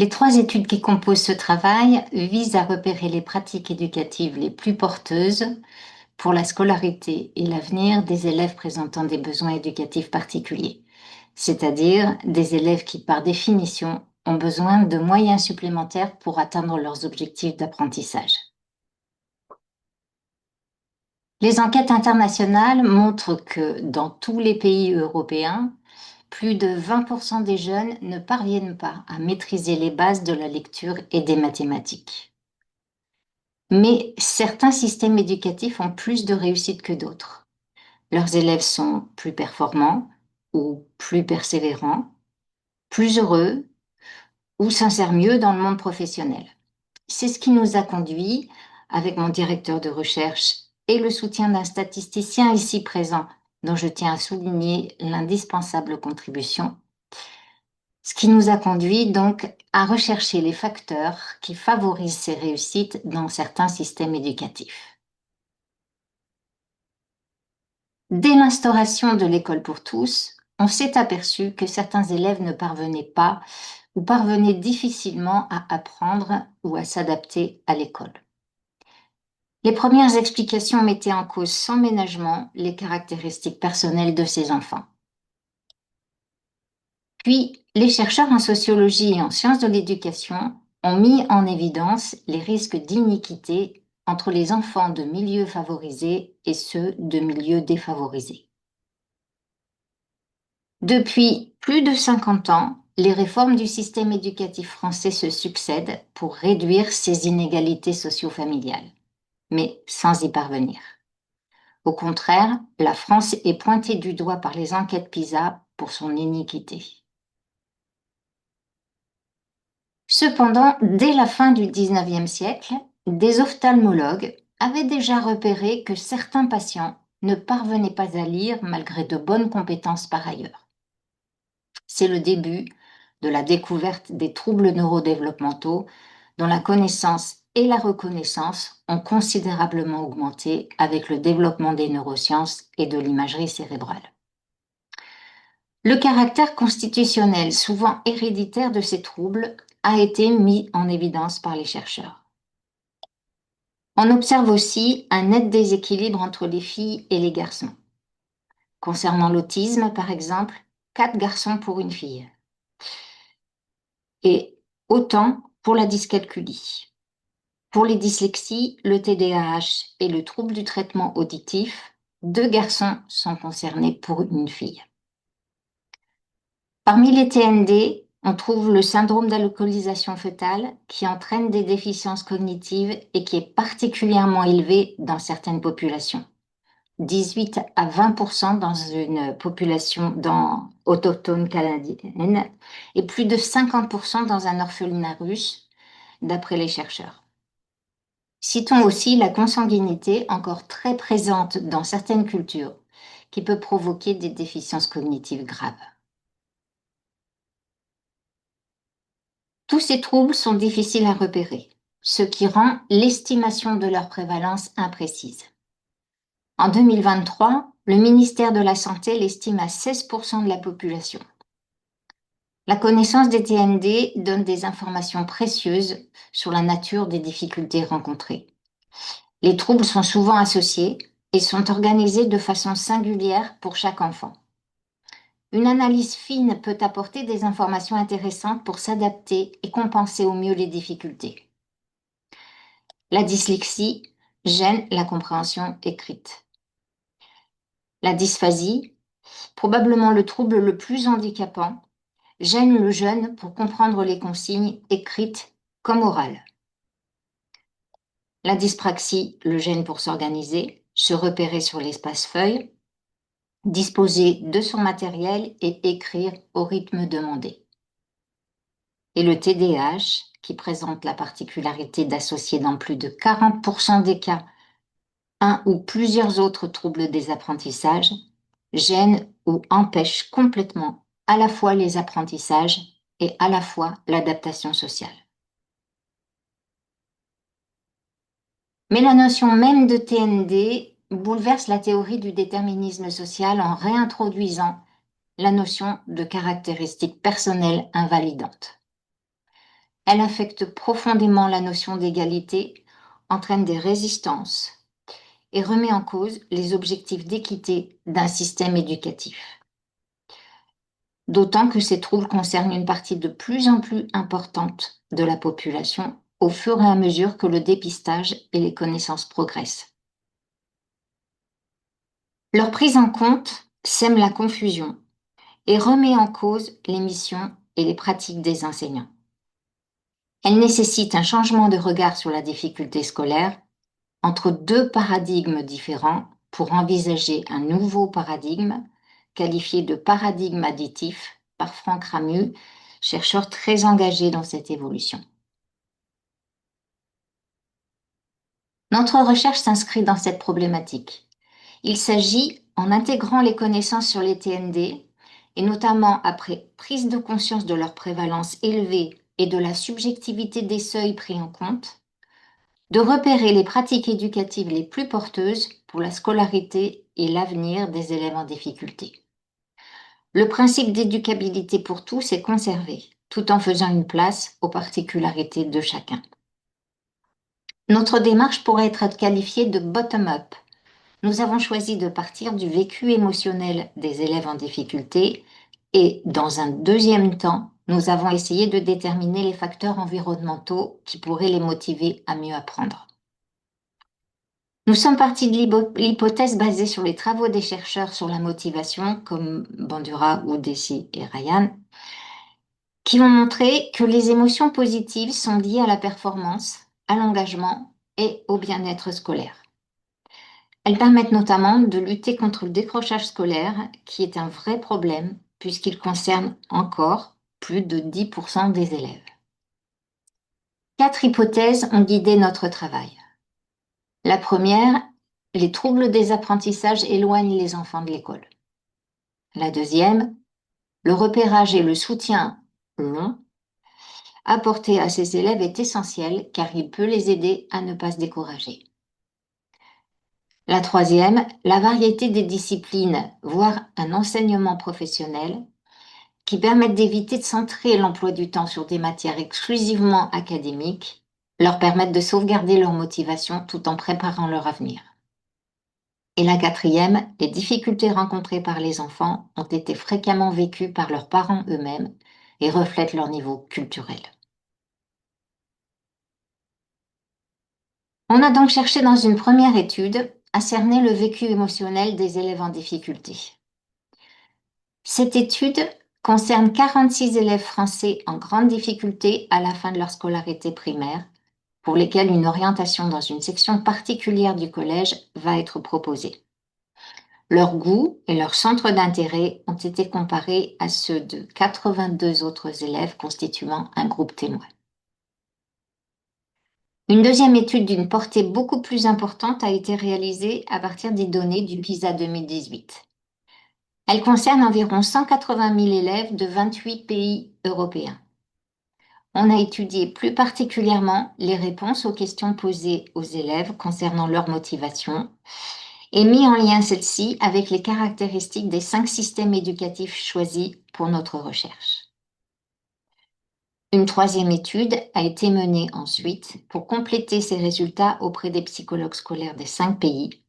Les 3 études qui composent ce travail visent à repérer les pratiques éducatives les plus porteuses pour la scolarité et l'avenir des élèves présentant des besoins éducatifs particuliers, c'est-à-dire des élèves qui, par définition, ont besoin de moyens supplémentaires pour atteindre leurs objectifs d'apprentissage. Les enquêtes internationales montrent que dans tous les pays européens, plus de 20% des jeunes ne parviennent pas à maîtriser les bases de la lecture et des mathématiques. Mais certains systèmes éducatifs ont plus de réussite que d'autres. Leurs élèves sont plus performants ou plus persévérants, plus heureux ou s'insèrent mieux dans le monde professionnel. C'est ce qui nous a conduit, avec mon directeur de recherche et le soutien d'un statisticien ici présent, dont je tiens à souligner l'indispensable contribution, ce qui nous a conduit donc à rechercher les facteurs qui favorisent ces réussites dans certains systèmes éducatifs. Dès l'instauration de l'école pour tous, on s'est aperçu que certains élèves ne parvenaient pas ou parvenaient difficilement à apprendre ou à s'adapter à l'école. Les premières explications mettaient en cause sans ménagement les caractéristiques personnelles de ces enfants. Puis, les chercheurs en sociologie et en sciences de l'éducation ont mis en évidence les risques d'iniquité entre les enfants de milieux favorisés et ceux de milieux défavorisés. Depuis plus de 50 ans, les réformes du système éducatif français se succèdent pour réduire ces inégalités socio-familiales, mais sans y parvenir. Au contraire, la France est pointée du doigt par les enquêtes PISA pour son iniquité. Cependant, dès la fin du XIXe siècle, des ophtalmologues avaient déjà repéré que certains patients ne parvenaient pas à lire malgré de bonnes compétences par ailleurs. C'est le début de la découverte des troubles neurodéveloppementaux dont la connaissance et la reconnaissance ont considérablement augmenté avec le développement des neurosciences et de l'imagerie cérébrale. Le caractère constitutionnel, souvent héréditaire de ces troubles, a été mis en évidence par les chercheurs. On observe aussi un net déséquilibre entre les filles et les garçons. Concernant l'autisme, par exemple, 4 garçons pour une fille. Et autant pour la dyscalculie. Pour les dyslexies, le TDAH et le trouble du traitement auditif, 2 garçons sont concernés pour une fille. Parmi les TND, on trouve le syndrome d'alcoolisation fœtale qui entraîne des déficiences cognitives et qui est particulièrement élevé dans certaines populations. 18 à 20% dans une population autochtone canadienne et plus de 50% dans un orphelinat russe, d'après les chercheurs. Citons aussi la consanguinité encore très présente dans certaines cultures, qui peut provoquer des déficiences cognitives graves. Tous ces troubles sont difficiles à repérer, ce qui rend l'estimation de leur prévalence imprécise. En 2023, le ministère de la Santé l'estime à 16% de la population. La connaissance des TND donne des informations précieuses sur la nature des difficultés rencontrées. Les troubles sont souvent associés et sont organisés de façon singulière pour chaque enfant. Une analyse fine peut apporter des informations intéressantes pour s'adapter et compenser au mieux les difficultés. La dyslexie gêne la compréhension écrite. La dysphasie, probablement le trouble le plus handicapant, gêne le jeune pour comprendre les consignes écrites comme orales. La dyspraxie le gêne pour s'organiser, se repérer sur l'espace feuille, disposer de son matériel et écrire au rythme demandé. Et le TDAH, qui présente la particularité d'associer dans plus de 40% des cas un ou plusieurs autres troubles des apprentissages, gêne ou empêche complètement à la fois les apprentissages et à la fois l'adaptation sociale. Mais la notion même de TND bouleverse la théorie du déterminisme social en réintroduisant la notion de caractéristiques personnelles invalidantes. Elle affecte profondément la notion d'égalité, entraîne des résistances et remet en cause les objectifs d'équité d'un système éducatif. D'autant que ces troubles concernent une partie de plus en plus importante de la population au fur et à mesure que le dépistage et les connaissances progressent. Leur prise en compte sème la confusion et remet en cause les missions et les pratiques des enseignants. Elle nécessite un changement de regard sur la difficulté scolaire entre deux paradigmes différents pour envisager un nouveau paradigme qualifié de paradigme additif par Franck Ramu, chercheur très engagé dans cette évolution. Notre recherche s'inscrit dans cette problématique. Il s'agit, en intégrant les connaissances sur les TND, et notamment après prise de conscience de leur prévalence élevée et de la subjectivité des seuils pris en compte, de repérer les pratiques éducatives les plus porteuses pour la scolarité et l'avenir des élèves en difficulté. Le principe d'éducabilité pour tous est conservé, tout en faisant une place aux particularités de chacun. Notre démarche pourrait être qualifiée de bottom-up. Nous avons choisi de partir du vécu émotionnel des élèves en difficulté et, dans un deuxième temps, nous avons essayé de déterminer les facteurs environnementaux qui pourraient les motiver à mieux apprendre. Nous sommes partis de l'hypothèse basée sur les travaux des chercheurs sur la motivation, comme Bandura ou Deci et Ryan, qui ont montré que les émotions positives sont liées à la performance, à l'engagement et au bien-être scolaire. Elles permettent notamment de lutter contre le décrochage scolaire, qui est un vrai problème puisqu'il concerne encore plus de 10% des élèves. 4 hypothèses ont guidé notre travail. La première, les troubles des apprentissages éloignent les enfants de l'école. La deuxième, le repérage et le soutien long apporté à ces élèves est essentiel car il peut les aider à ne pas se décourager. La troisième, la variété des disciplines, voire un enseignement professionnel qui permettent d'éviter de centrer l'emploi du temps sur des matières exclusivement académiques, leur permettent de sauvegarder leur motivation tout en préparant leur avenir. Et la quatrième, les difficultés rencontrées par les enfants ont été fréquemment vécues par leurs parents eux-mêmes et reflètent leur niveau culturel. On a donc cherché dans une première étude à cerner le vécu émotionnel des élèves en difficulté. Cette étude concerne 46 élèves français en grande difficulté à la fin de leur scolarité primaire, pour lesquels une orientation dans une section particulière du collège va être proposée. Leurs goûts et leurs centres d'intérêt ont été comparés à ceux de 82 autres élèves constituant un groupe témoin. Une deuxième étude d'une portée beaucoup plus importante a été réalisée à partir des données du PISA 2018. Elle concerne environ 180 000 élèves de 28 pays européens. On a étudié plus particulièrement les réponses aux questions posées aux élèves concernant leur motivation et mis en lien celle-ci avec les caractéristiques des 5 systèmes éducatifs choisis pour notre recherche. Une troisième étude a été menée ensuite pour compléter ces résultats auprès des psychologues scolaires des 5 pays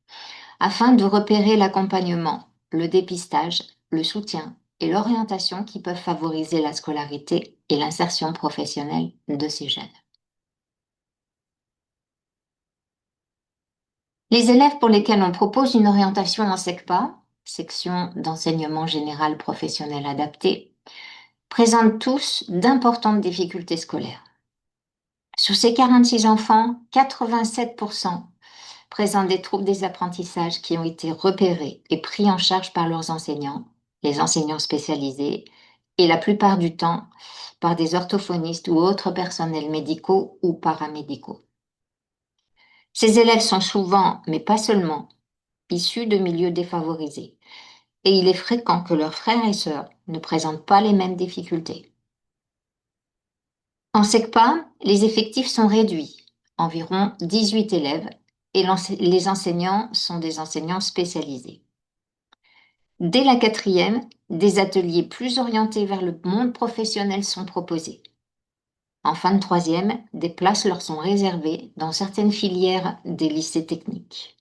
afin de repérer l'accompagnement, le dépistage, le soutien et l'orientation qui peuvent favoriser la scolarité et l'insertion professionnelle de ces jeunes. Les élèves pour lesquels on propose une orientation en SECPA, section d'enseignement général professionnel adapté, présentent tous d'importantes difficultés scolaires. Sur ces 46 enfants, 87% présentent des troubles des apprentissages qui ont été repérés et pris en charge par leurs enseignants, les enseignants spécialisés, et la plupart du temps par des orthophonistes ou autres personnels médicaux ou paramédicaux. Ces élèves sont souvent, mais pas seulement, issus de milieux défavorisés, et il est fréquent que leurs frères et sœurs ne présentent pas les mêmes difficultés. En SECPA, les effectifs sont réduits, environ 18 élèves, et les enseignants sont des enseignants spécialisés. Dès la quatrième, des ateliers plus orientés vers le monde professionnel sont proposés. En fin de troisième, des places leur sont réservées dans certaines filières des lycées techniques.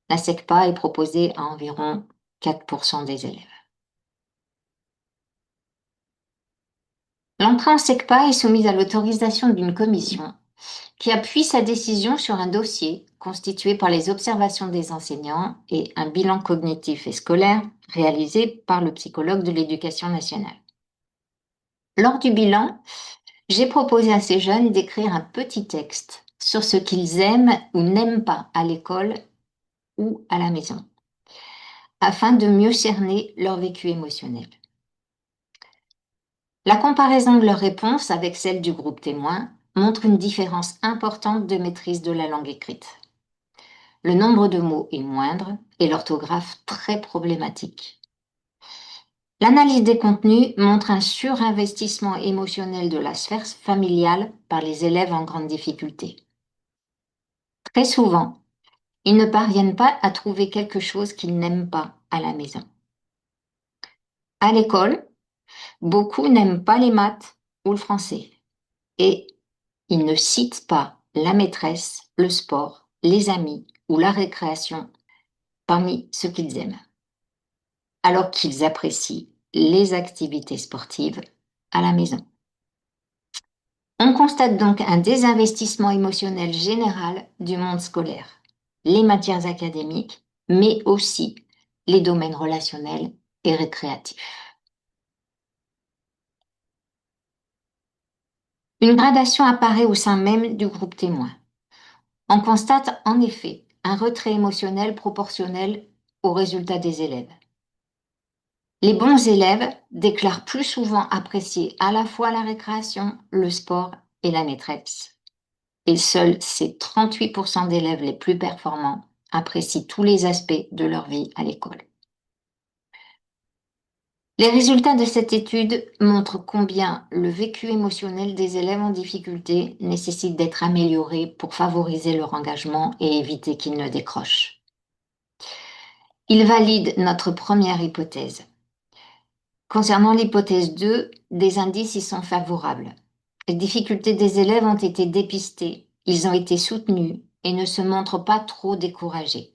La SECPA est proposée à environ 4% des élèves. L'entrée en SECPA est soumise à l'autorisation d'une commission qui appuie sa décision sur un dossier constitué par les observations des enseignants et un bilan cognitif et scolaire réalisé par le psychologue de l'Éducation nationale. Lors du bilan, j'ai proposé à ces jeunes d'écrire un petit texte sur ce qu'ils aiment ou n'aiment pas à l'école ou à la maison, afin de mieux cerner leur vécu émotionnel. La comparaison de leurs réponses avec celle du groupe témoin montre une différence importante de maîtrise de la langue écrite. Le nombre de mots est moindre et l'orthographe très problématique. L'analyse des contenus montre un surinvestissement émotionnel de la sphère familiale par les élèves en grande difficulté. Très souvent, ils ne parviennent pas à trouver quelque chose qu'ils n'aiment pas à la maison. À l'école, beaucoup n'aiment pas les maths ou le français et ils ne citent pas la maîtresse, le sport, les amis ou la récréation parmi ce qu'ils aiment, alors qu'ils apprécient les activités sportives à la maison. On constate donc un désinvestissement émotionnel général du monde scolaire, les matières académiques, mais aussi les domaines relationnels et récréatifs. Une gradation apparaît au sein même du groupe témoin. On constate en effet un retrait émotionnel proportionnel aux résultats des élèves. Les bons élèves déclarent plus souvent apprécier à la fois la récréation, le sport et la maîtresse. Et seuls ces 38% d'élèves les plus performants apprécient tous les aspects de leur vie à l'école. Les résultats de cette étude montrent combien le vécu émotionnel des élèves en difficulté nécessite d'être amélioré pour favoriser leur engagement et éviter qu'ils ne décrochent. Ils valident notre première hypothèse. Concernant l'hypothèse 2, des indices y sont favorables. Les difficultés des élèves ont été dépistées, ils ont été soutenus et ne se montrent pas trop découragés.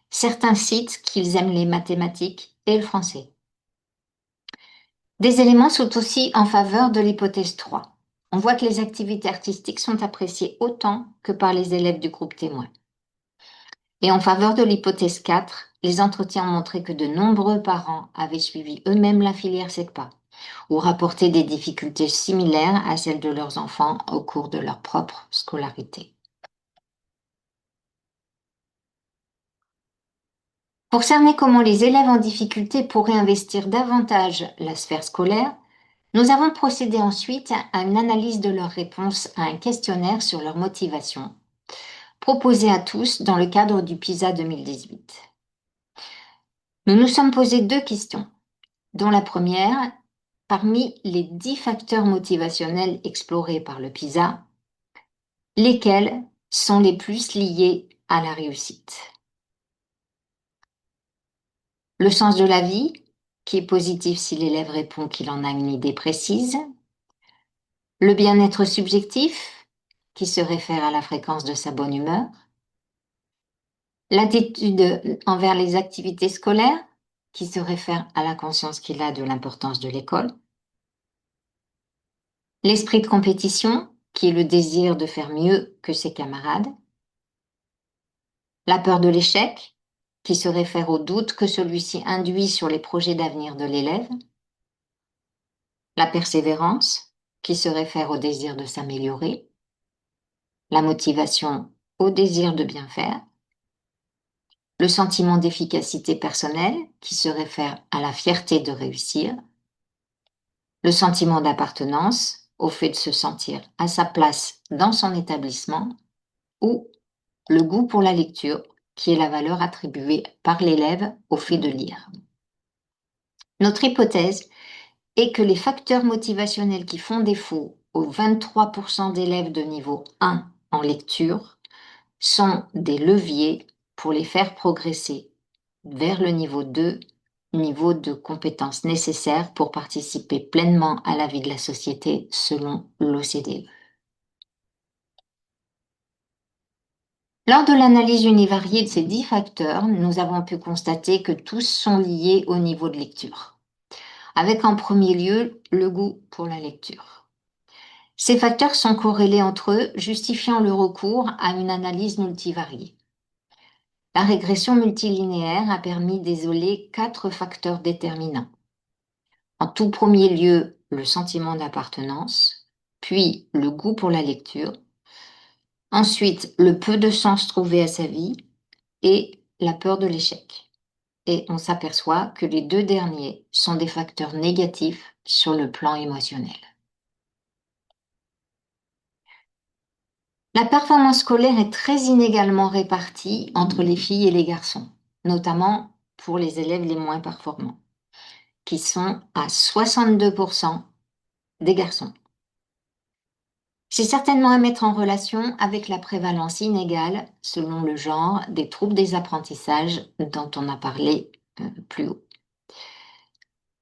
Certains citent qu'ils aiment les mathématiques et le français. Des éléments sont aussi en faveur de l'hypothèse 3. On voit que les activités artistiques sont appréciées autant que par les élèves du groupe témoin. Et en faveur de l'hypothèse 4, les entretiens ont montré que de nombreux parents avaient suivi eux-mêmes la filière SECPA ou rapporté des difficultés similaires à celles de leurs enfants au cours de leur propre scolarité. Pour cerner comment les élèves en difficulté pourraient investir davantage la sphère scolaire, nous avons procédé ensuite à une analyse de leurs réponses à un questionnaire sur leur motivation, proposé à tous dans le cadre du PISA 2018. Nous nous sommes posé deux questions, dont la première, parmi les 10 facteurs motivationnels explorés par le PISA, lesquels sont les plus liés à la réussite? Le sens de la vie, qui est positif si l'élève répond qu'il en a une idée précise. Le bien-être subjectif, qui se réfère à la fréquence de sa bonne humeur. L'attitude envers les activités scolaires, qui se réfère à la conscience qu'il a de l'importance de l'école. L'esprit de compétition, qui est le désir de faire mieux que ses camarades. La peur de l'échec, qui se réfère au doute que celui-ci induit sur les projets d'avenir de l'élève. La persévérance, qui se réfère au désir de s'améliorer. La motivation au désir de bien faire. Le sentiment d'efficacité personnelle, qui se réfère à la fierté de réussir. Le sentiment d'appartenance, au fait de se sentir à sa place dans son établissement. Ou le goût pour la lecture, qui est la valeur attribuée par l'élève au fait de lire. Notre hypothèse est que les facteurs motivationnels qui font défaut aux 23% d'élèves de niveau 1 en lecture sont des leviers pour les faire progresser vers le niveau 2 niveau de compétences nécessaires pour participer pleinement à la vie de la société selon l'OCDE. Lors de l'analyse univariée de ces 10 facteurs, nous avons pu constater que tous sont liés au niveau de lecture, avec en premier lieu le goût pour la lecture. Ces facteurs sont corrélés entre eux, justifiant le recours à une analyse multivariée. La régression multilinéaire a permis d'isoler 4 facteurs déterminants. En tout premier lieu, le sentiment d'appartenance, puis le goût pour la lecture, ensuite le peu de sens trouvé à sa vie et la peur de l'échec. Et on s'aperçoit que les 2 derniers sont des facteurs négatifs sur le plan émotionnel. La performance scolaire est très inégalement répartie entre les filles et les garçons, notamment pour les élèves les moins performants, qui sont à 62% des garçons. C'est certainement à mettre en relation avec la prévalence inégale, selon le genre, des troubles des apprentissages dont on a parlé plus haut.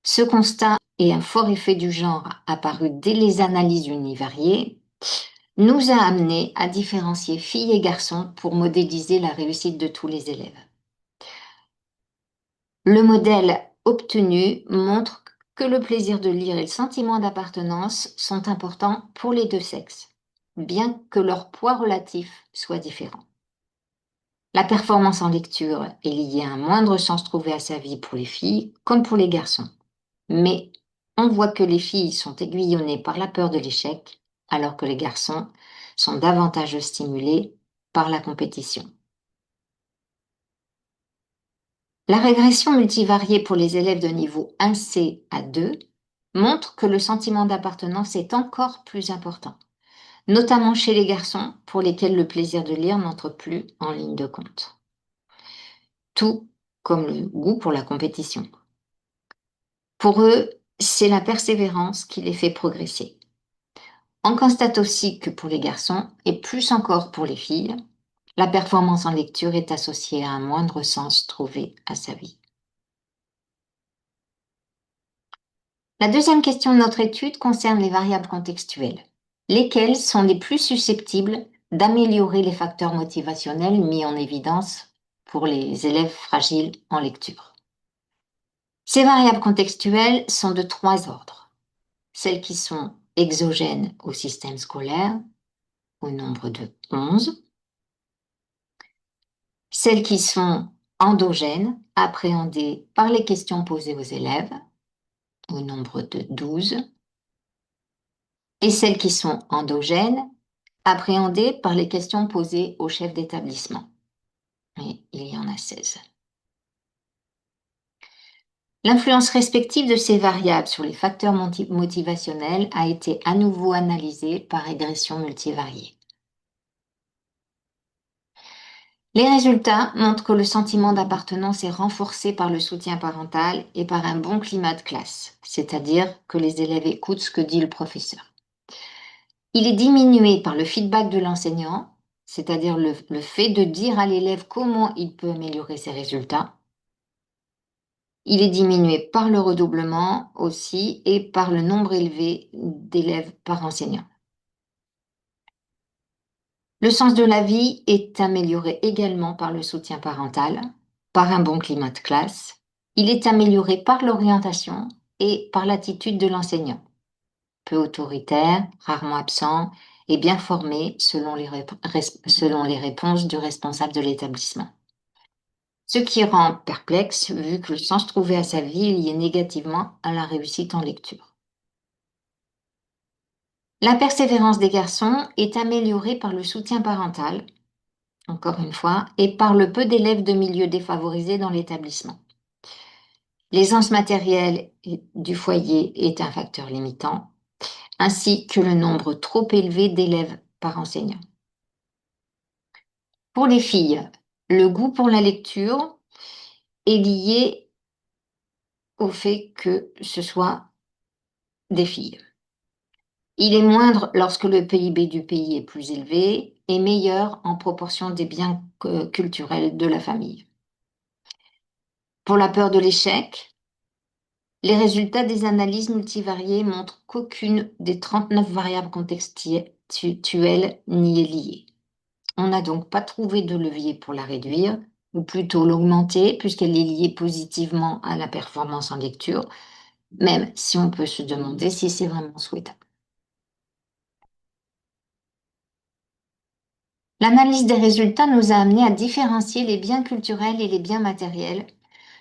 Ce constat et un fort effet du genre apparu dès les analyses univariées nous a amené à différencier filles et garçons pour modéliser la réussite de tous les élèves. Le modèle obtenu montre que le plaisir de lire et le sentiment d'appartenance sont importants pour les 2 sexes, bien que leur poids relatif soit différent. La performance en lecture est liée à un moindre sens trouvé à sa vie pour les filles comme pour les garçons. Mais on voit que les filles sont aiguillonnées par la peur de l'échec, alors que les garçons sont davantage stimulés par la compétition. La régression multivariée pour les élèves de niveau 1C à 2 montre que le sentiment d'appartenance est encore plus important, notamment chez les garçons pour lesquels le plaisir de lire n'entre plus en ligne de compte. Tout comme le goût pour la compétition. Pour eux, c'est la persévérance qui les fait progresser. On constate aussi que pour les garçons, et plus encore pour les filles, la performance en lecture est associée à un moindre sens trouvé à sa vie. La deuxième question de notre étude concerne les variables contextuelles. Lesquelles sont les plus susceptibles d'améliorer les facteurs motivationnels mis en évidence pour les élèves fragiles en lecture? Ces variables contextuelles sont de 3 ordres. Celles qui sont exogènes au système scolaire, au nombre de 11. Celles qui sont endogènes, appréhendées par les questions posées aux élèves, au nombre de 12. Et celles qui sont endogènes, appréhendées par les questions posées au chef d'établissement. Et il y en a 16. L'influence respective de ces variables sur les facteurs motivationnels a été à nouveau analysée par régression multivariée. Les résultats montrent que le sentiment d'appartenance est renforcé par le soutien parental et par un bon climat de classe, c'est-à-dire que les élèves écoutent ce que dit le professeur. Il est diminué par le feedback de l'enseignant, c'est-à-dire le fait de dire à l'élève comment il peut améliorer ses résultats. Il est diminué par le redoublement aussi et par le nombre élevé d'élèves par enseignant. Le sens de la vie est amélioré également par le soutien parental, par un bon climat de classe. Il est amélioré par l'orientation et par l'attitude de l'enseignant. Peu autoritaire, rarement absent et bien formé selon les réponses du responsable de l'établissement. Ce qui rend perplexe vu que le sens trouvé à sa vie est lié négativement à la réussite en lecture. La persévérance des garçons est améliorée par le soutien parental, encore une fois, et par le peu d'élèves de milieux défavorisés dans l'établissement. L'aisance matérielle du foyer est un facteur limitant, ainsi que le nombre trop élevé d'élèves par enseignant. Pour les filles, le goût pour la lecture est lié au fait que ce soit des filles. Il est moindre lorsque le PIB du pays est plus élevé et meilleur en proportion des biens culturels de la famille. Pour la peur de l'échec, Les résultats des analyses multivariées montrent qu'aucune des 39 variables contextuelles n'y est liée. On n'a donc pas trouvé de levier pour la réduire, ou plutôt l'augmenter, puisqu'elle est liée positivement à la performance en lecture, même si on peut se demander si c'est vraiment souhaitable. L'analyse des résultats nous a amené à différencier les biens culturels et les biens matériels,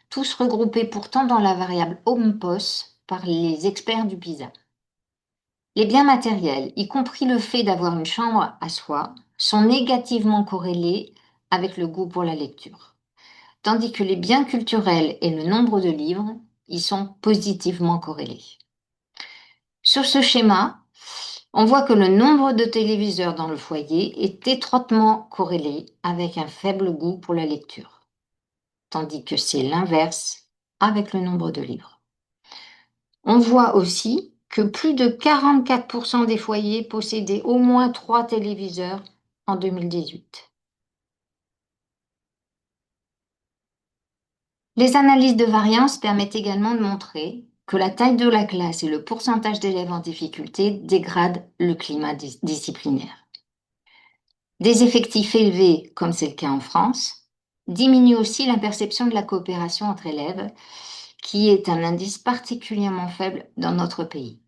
tous regroupés pourtant dans la variable HOMPOS par les experts du PISA. Les biens matériels, y compris le fait d'avoir une chambre à soi, sont négativement corrélés avec le goût pour la lecture, tandis que les biens culturels et le nombre de livres y sont positivement corrélés. Sur ce schéma, on voit que le nombre de téléviseurs dans le foyer est étroitement corrélé avec un faible goût pour la lecture, tandis que c'est l'inverse avec le nombre de livres. On voit aussi que plus de 44% des foyers possédaient au moins 3 téléviseurs en 2018. Les analyses de variance permettent également de montrer que la taille de la classe et le pourcentage d'élèves en difficulté dégradent le climat disciplinaire. Des effectifs élevés, comme c'est le cas en France, diminuent aussi la perception de la coopération entre élèves, qui est un indice particulièrement faible dans notre pays.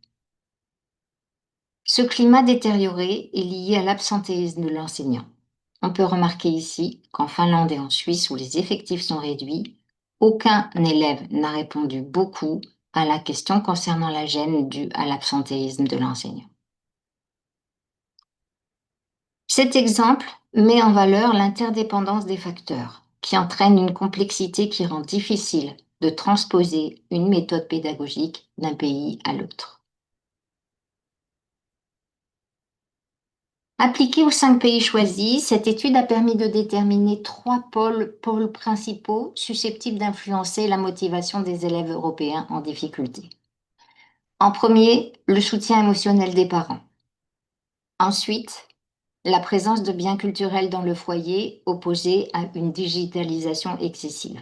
Ce climat détérioré est lié à l'absentéisme de l'enseignant. On peut remarquer ici qu'en Finlande et en Suisse, où les effectifs sont réduits, aucun élève n'a répondu beaucoup à la question concernant la gêne due à l'absentéisme de l'enseignant. Cet exemple met en valeur l'interdépendance des facteurs, qui entraîne une complexité qui rend difficile de transposer une méthode pédagogique d'un pays à l'autre. Appliquée aux 5 pays choisis, cette étude a permis de déterminer 3 pôles principaux susceptibles d'influencer la motivation des élèves européens en difficulté. En premier, le soutien émotionnel des parents. Ensuite, la présence de biens culturels dans le foyer opposée à une digitalisation excessive.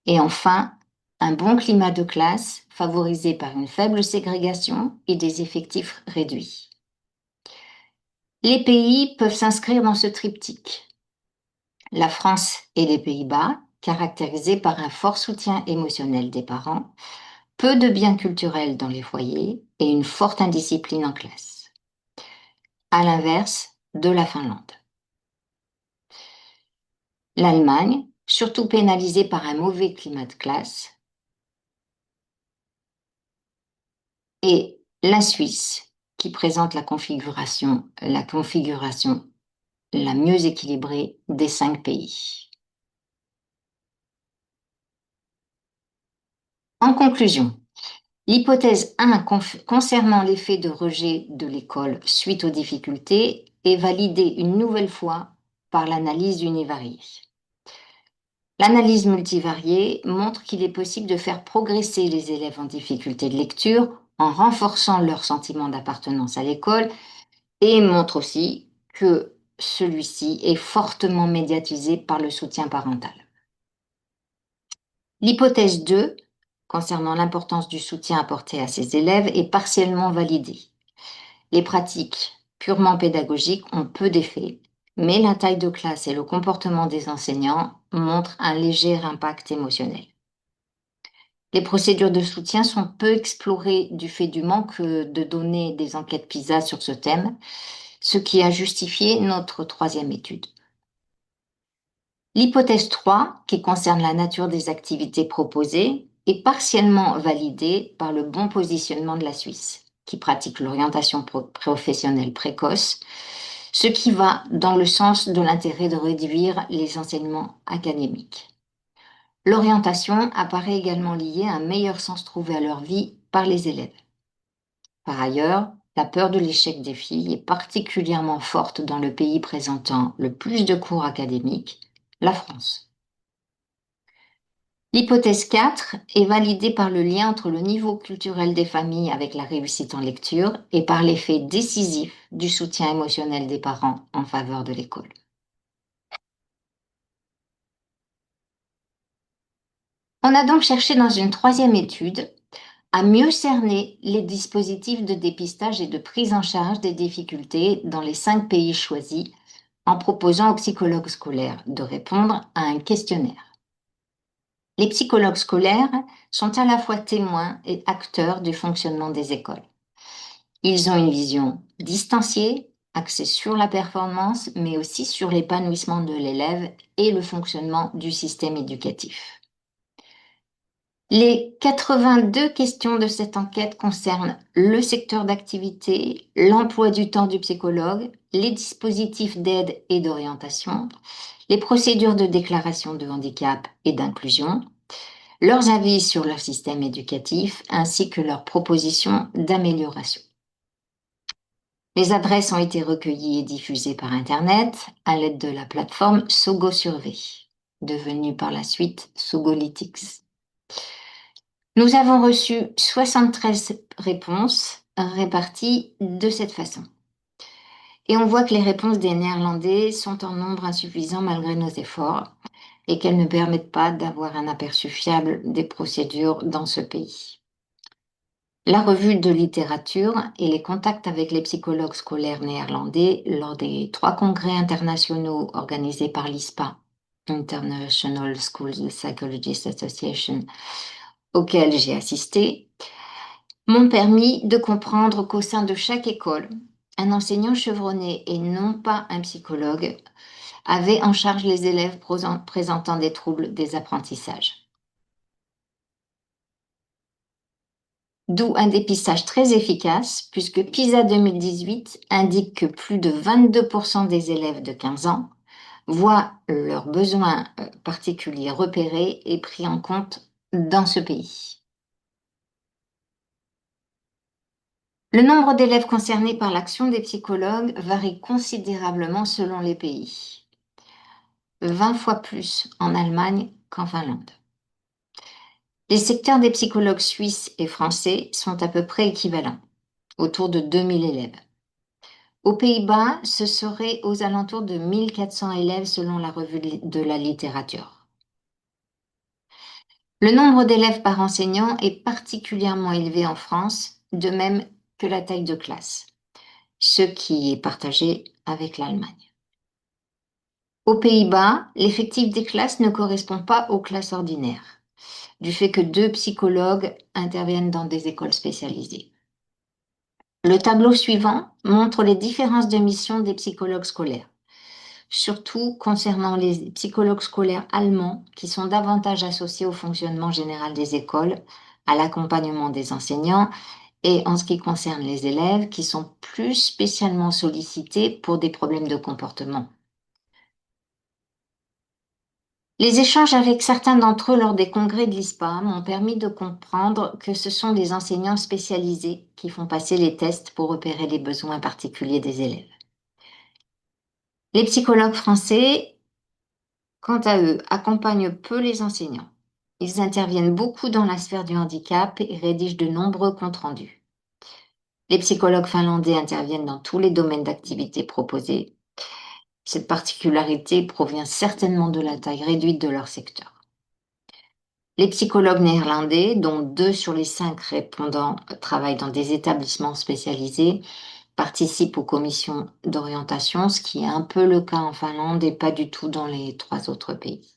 Et enfin, un bon climat de classe favorisé par une faible ségrégation et des effectifs réduits. Les pays peuvent s'inscrire dans ce triptyque. La France et les Pays-Bas, caractérisés par un fort soutien émotionnel des parents, peu de biens culturels dans les foyers et une forte indiscipline en classe. À l'inverse de la Finlande. L'Allemagne, surtout pénalisée par un mauvais climat de classe, et la Suisse, qui présente la configuration la mieux équilibrée des 5 pays. En conclusion, l'hypothèse 1 concernant l'effet de rejet de l'école suite aux difficultés est validée une nouvelle fois par l'analyse univariée. L'analyse multivariée montre qu'il est possible de faire progresser les élèves en difficulté de lecture en renforçant leur sentiment d'appartenance à l'école et montre aussi que celui-ci est fortement médiatisé par le soutien parental. L'hypothèse 2, concernant l'importance du soutien apporté à ces élèves, est partiellement validée. Les pratiques purement pédagogiques ont peu d'effet, mais la taille de classe et le comportement des enseignants montrent un léger impact émotionnel. Les procédures de soutien sont peu explorées du fait du manque de données des enquêtes PISA sur ce thème, ce qui a justifié notre 3e étude. L'hypothèse 3, qui concerne la nature des activités proposées, est partiellement validée par le bon positionnement de la Suisse, qui pratique l'orientation professionnelle précoce, ce qui va dans le sens de l'intérêt de réduire les enseignements académiques. L'orientation apparaît également liée à un meilleur sens trouvé à leur vie par les élèves. Par ailleurs, la peur de l'échec des filles est particulièrement forte dans le pays présentant le plus de cours académiques, la France. L'hypothèse 4 est validée par le lien entre le niveau culturel des familles avec la réussite en lecture et par l'effet décisif du soutien émotionnel des parents en faveur de l'école. On a donc cherché dans une 3e étude à mieux cerner les dispositifs de dépistage et de prise en charge des difficultés dans les 5 pays choisis en proposant aux psychologues scolaires de répondre à un questionnaire. Les psychologues scolaires sont à la fois témoins et acteurs du fonctionnement des écoles. Ils ont une vision distanciée, axée sur la performance, mais aussi sur l'épanouissement de l'élève et le fonctionnement du système éducatif. Les 82 questions de cette enquête concernent le secteur d'activité, l'emploi du temps du psychologue, les dispositifs d'aide et d'orientation, les procédures de déclaration de handicap et d'inclusion, leurs avis sur leur système éducatif ainsi que leurs propositions d'amélioration. Les adresses ont été recueillies et diffusées par Internet à l'aide de la plateforme SogoSurvey, devenue par la suite Sogolytics. Nous avons reçu 73 réponses réparties de cette façon. Et on voit que les réponses des Néerlandais sont en nombre insuffisant malgré nos efforts et qu'elles ne permettent pas d'avoir un aperçu fiable des procédures dans ce pays. La revue de littérature et les contacts avec les psychologues scolaires néerlandais lors des 3 congrès internationaux organisés par l'ISPA, International Schools Psychologists Association, auxquels j'ai assisté, m'ont permis de comprendre qu'au sein de chaque école, un enseignant chevronné et non pas un psychologue avait en charge les élèves présentant des troubles des apprentissages. D'où un dépistage très efficace, puisque PISA 2018 indique que plus de 22% des élèves de 15 ans voient leurs besoins particuliers repérés et pris en compte dans ce pays. Le nombre d'élèves concernés par l'action des psychologues varie considérablement selon les pays. 20 fois plus en Allemagne qu'en Finlande. Les secteurs des psychologues suisses et français sont à peu près équivalents, autour de 2000 élèves. Aux Pays-Bas, ce serait aux alentours de 1400 élèves selon la revue de la littérature. Le nombre d'élèves par enseignant est particulièrement élevé en France, de même que la taille de classe, ce qui est partagé avec l'Allemagne. Aux Pays-Bas, l'effectif des classes ne correspond pas aux classes ordinaires, du fait que 2 psychologues interviennent dans des écoles spécialisées. Le tableau suivant montre les différences de mission des psychologues scolaires, surtout concernant les psychologues scolaires allemands qui sont davantage associés au fonctionnement général des écoles, à l'accompagnement des enseignants et en ce qui concerne les élèves qui sont plus spécialement sollicités pour des problèmes de comportement. Les échanges avec certains d'entre eux lors des congrès de l'ISPA m'ont permis de comprendre que ce sont des enseignants spécialisés qui font passer les tests pour repérer les besoins particuliers des élèves. Les psychologues français, quant à eux, accompagnent peu les enseignants. Ils interviennent beaucoup dans la sphère du handicap et rédigent de nombreux comptes rendus. Les psychologues finlandais interviennent dans tous les domaines d'activité proposés. Cette particularité provient certainement de la taille réduite de leur secteur. Les psychologues néerlandais, dont 2 sur les 5 répondants travaillent dans des établissements spécialisés, participent aux commissions d'orientation, ce qui est un peu le cas en Finlande et pas du tout dans les 3 autres pays.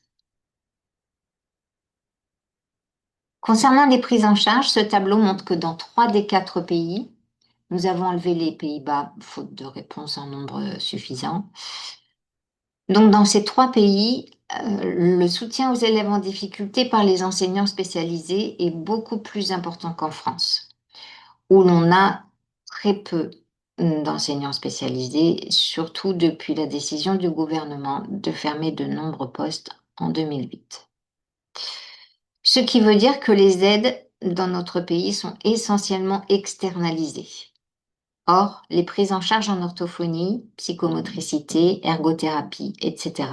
Concernant les prises en charge, ce tableau montre que dans 3 des 4 pays, nous avons enlevé les Pays-Bas, faute de réponse en nombre suffisant. Donc dans ces 3 pays, le soutien aux élèves en difficulté par les enseignants spécialisés est beaucoup plus important qu'en France, où l'on a très peu d'enseignants spécialisés, surtout depuis la décision du gouvernement de fermer de nombreux postes en 2008. Ce qui veut dire que les aides dans notre pays sont essentiellement externalisées. Or, les prises en charge en orthophonie, psychomotricité, ergothérapie, etc.,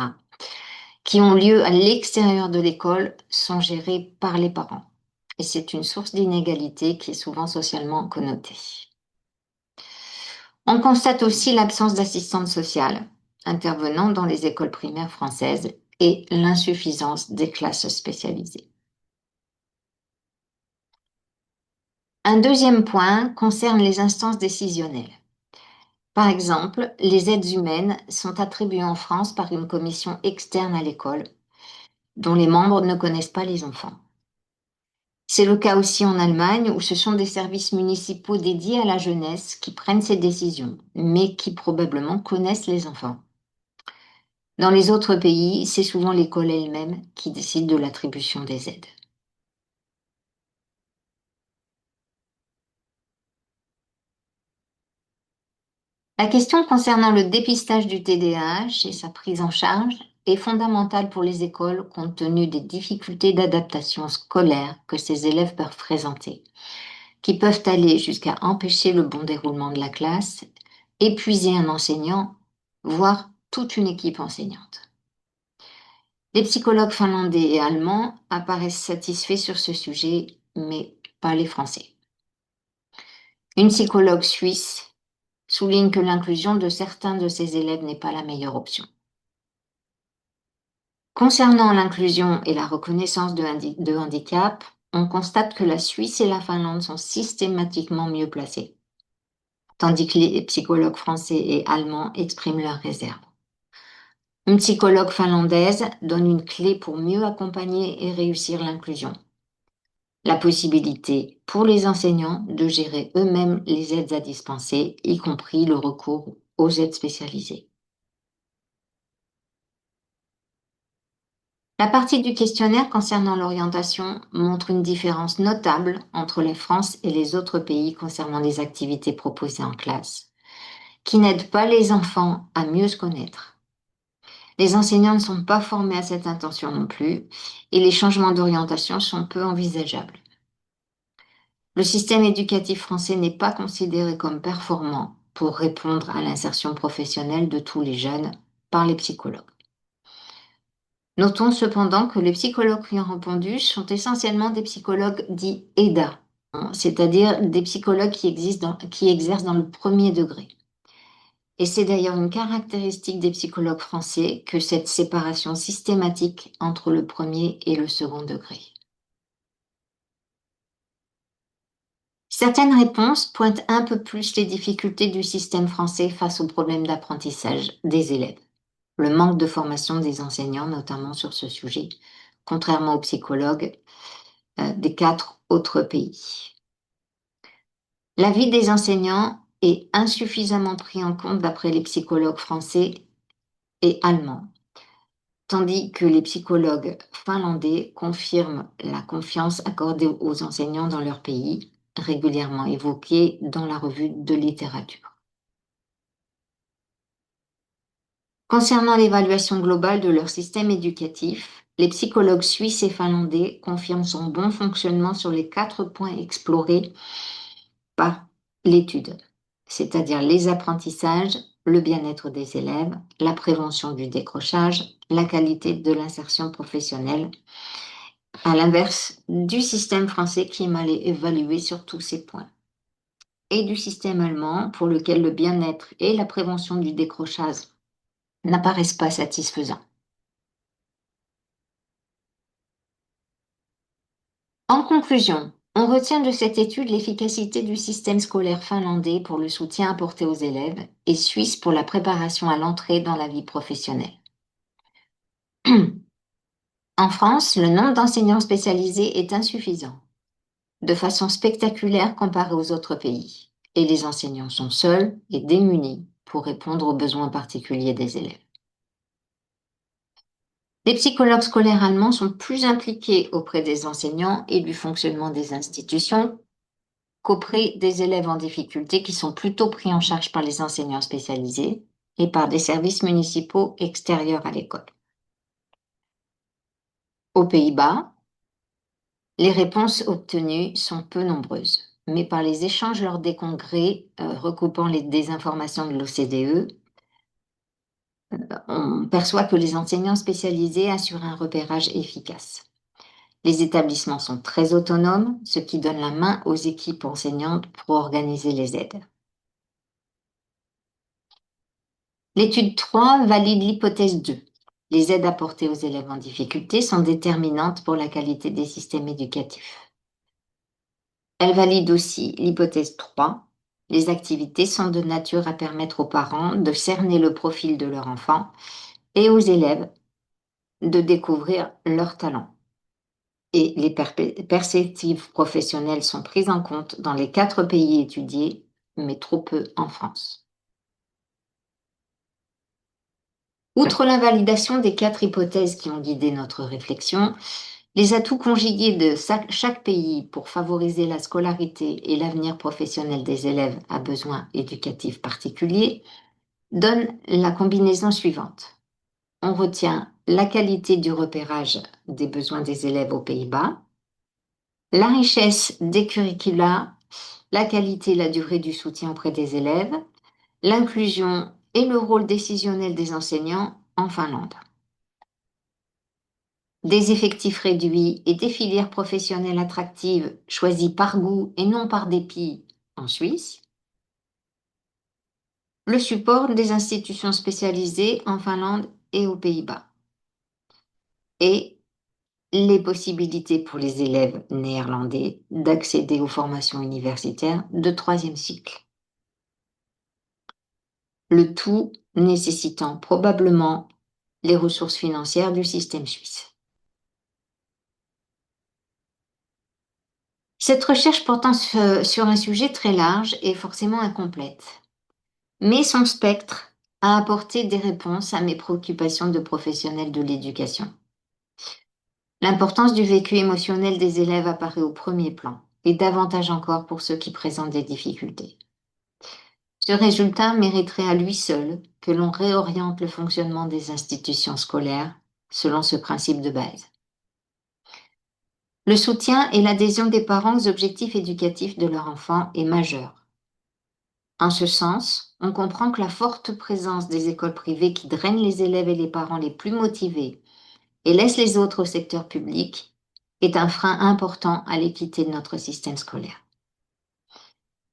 qui ont lieu à l'extérieur de l'école, sont gérées par les parents. Et c'est une source d'inégalité qui est souvent socialement connotée. On constate aussi l'absence d'assistantes sociales intervenant dans les écoles primaires françaises et l'insuffisance des classes spécialisées. Un deuxième point concerne les instances décisionnelles. Par exemple, les aides humaines sont attribuées en France par une commission externe à l'école, dont les membres ne connaissent pas les enfants. C'est le cas aussi en Allemagne, où ce sont des services municipaux dédiés à la jeunesse qui prennent ces décisions, mais qui probablement connaissent les enfants. Dans les autres pays, c'est souvent l'école elle-même qui décide de l'attribution des aides. La question concernant le dépistage du TDAH et sa prise en charge est fondamentale pour les écoles compte tenu des difficultés d'adaptation scolaire que ces élèves peuvent présenter, qui peuvent aller jusqu'à empêcher le bon déroulement de la classe, épuiser un enseignant, voire toute une équipe enseignante. Les psychologues finlandais et allemands apparaissent satisfaits sur ce sujet, mais pas les Français. Une psychologue suisse souligne que l'inclusion de certains de ces élèves n'est pas la meilleure option. Concernant l'inclusion et la reconnaissance de handicap, on constate que la Suisse et la Finlande sont systématiquement mieux placées, tandis que les psychologues français et allemands expriment leurs réserves. Une psychologue finlandaise donne une clé pour mieux accompagner et réussir l'inclusion. La possibilité pour les enseignants de gérer eux-mêmes les aides à dispenser, y compris le recours aux aides spécialisées. La partie du questionnaire concernant l'orientation montre une différence notable entre la France et les autres pays concernant les activités proposées en classe, qui n'aident pas les enfants à mieux se connaître. Les enseignants ne sont pas formés à cette intention non plus, et les changements d'orientation sont peu envisageables. Le système éducatif français n'est pas considéré comme performant pour répondre à l'insertion professionnelle de tous les jeunes par les psychologues. Notons cependant que les psychologues qui ont répondu sont essentiellement des psychologues dits EDA, c'est-à-dire des psychologues qui exercent dans le premier degré. Et c'est d'ailleurs une caractéristique des psychologues français que cette séparation systématique entre le premier et le second degré. Certaines réponses pointent un peu plus les difficultés du système français face aux problèmes d'apprentissage des élèves. Le manque de formation des enseignants, notamment sur ce sujet, contrairement aux psychologues des 4 autres pays. L'avis des enseignants est insuffisamment pris en compte d'après les psychologues français et allemands, tandis que les psychologues finlandais confirment la confiance accordée aux enseignants dans leur pays, régulièrement évoquée dans la revue de littérature. Concernant l'évaluation globale de leur système éducatif, les psychologues suisses et finlandais confirment son bon fonctionnement sur les 4 points explorés par l'étude, c'est-à-dire les apprentissages, le bien-être des élèves, la prévention du décrochage, la qualité de l'insertion professionnelle, à l'inverse du système français qui est mal évalué sur tous ces points, et du système allemand pour lequel le bien-être et la prévention du décrochage n'apparaissent pas satisfaisants. En conclusion, on retient de cette étude l'efficacité du système scolaire finlandais pour le soutien apporté aux élèves et suisse pour la préparation à l'entrée dans la vie professionnelle. En France, le nombre d'enseignants spécialisés est insuffisant, de façon spectaculaire comparé aux autres pays, et les enseignants sont seuls et démunis pour répondre aux besoins particuliers des élèves. Les psychologues scolaires allemands sont plus impliqués auprès des enseignants et du fonctionnement des institutions qu'auprès des élèves en difficulté qui sont plutôt pris en charge par les enseignants spécialisés et par des services municipaux extérieurs à l'école. Aux Pays-Bas, les réponses obtenues sont peu nombreuses, mais par les échanges lors des congrès recoupant des informations de l'OCDE, on perçoit que les enseignants spécialisés assurent un repérage efficace. Les établissements sont très autonomes, ce qui donne la main aux équipes enseignantes pour organiser les aides. L'étude 3 valide l'hypothèse 2. Les aides apportées aux élèves en difficulté sont déterminantes pour la qualité des systèmes éducatifs. Elle valide aussi l'hypothèse 3. Les activités sont de nature à permettre aux parents de cerner le profil de leur enfant et aux élèves de découvrir leurs talents. Et les perspectives professionnelles sont prises en compte dans les 4 pays étudiés, mais trop peu en France. Outre la validation des 4 hypothèses qui ont guidé notre réflexion, les atouts conjugués de chaque pays pour favoriser la scolarité et l'avenir professionnel des élèves à besoins éducatifs particuliers donnent la combinaison suivante. On retient la qualité du repérage des besoins des élèves aux Pays-Bas, la richesse des curricula, la qualité et la durée du soutien auprès des élèves, l'inclusion et le rôle décisionnel des enseignants en Finlande. Des effectifs réduits et des filières professionnelles attractives choisies par goût et non par dépit en Suisse. Le support des institutions spécialisées en Finlande et aux Pays-Bas. Et les possibilités pour les élèves néerlandais d'accéder aux formations universitaires de 3e cycle. Le tout nécessitant probablement les ressources financières du système suisse. Cette recherche portant sur un sujet très large est forcément incomplète, mais son spectre a apporté des réponses à mes préoccupations de professionnel de l'éducation. L'importance du vécu émotionnel des élèves apparaît au premier plan, et davantage encore pour ceux qui présentent des difficultés. Ce résultat mériterait à lui seul que l'on réoriente le fonctionnement des institutions scolaires selon ce principe de base. Le soutien et l'adhésion des parents aux objectifs éducatifs de leur enfant est majeur. En ce sens, on comprend que la forte présence des écoles privées qui drainent les élèves et les parents les plus motivés et laissent les autres au secteur public est un frein important à l'équité de notre système scolaire.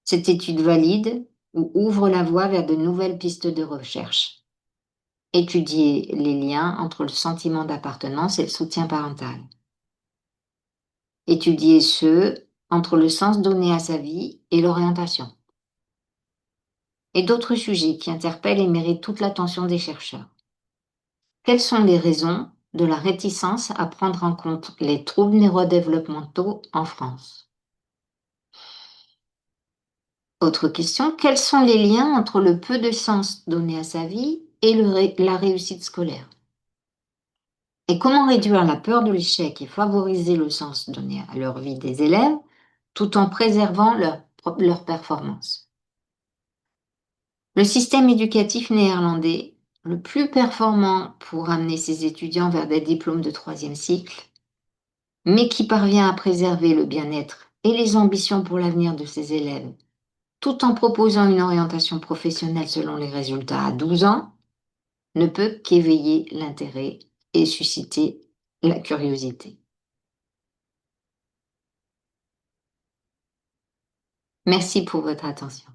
Cette étude valide ou ouvre la voie vers de nouvelles pistes de recherche. Étudier les liens entre le sentiment d'appartenance et le soutien parental. Étudier ceux entre le sens donné à sa vie et l'orientation. Et d'autres sujets qui interpellent et méritent toute l'attention des chercheurs. Quelles sont les raisons de la réticence à prendre en compte les troubles neurodéveloppementaux en France? Autre question, quels sont les liens entre le peu de sens donné à sa vie et la réussite scolaire? Et comment réduire la peur de l'échec et favoriser le sens donné à leur vie des élèves tout en préservant leur performance? Le système éducatif néerlandais, le plus performant pour amener ses étudiants vers des diplômes de 3e cycle, mais qui parvient à préserver le bien-être et les ambitions pour l'avenir de ses élèves, tout en proposant une orientation professionnelle selon les résultats à 12 ans, ne peut qu'éveiller l'intérêt et susciter la curiosité. Merci pour votre attention.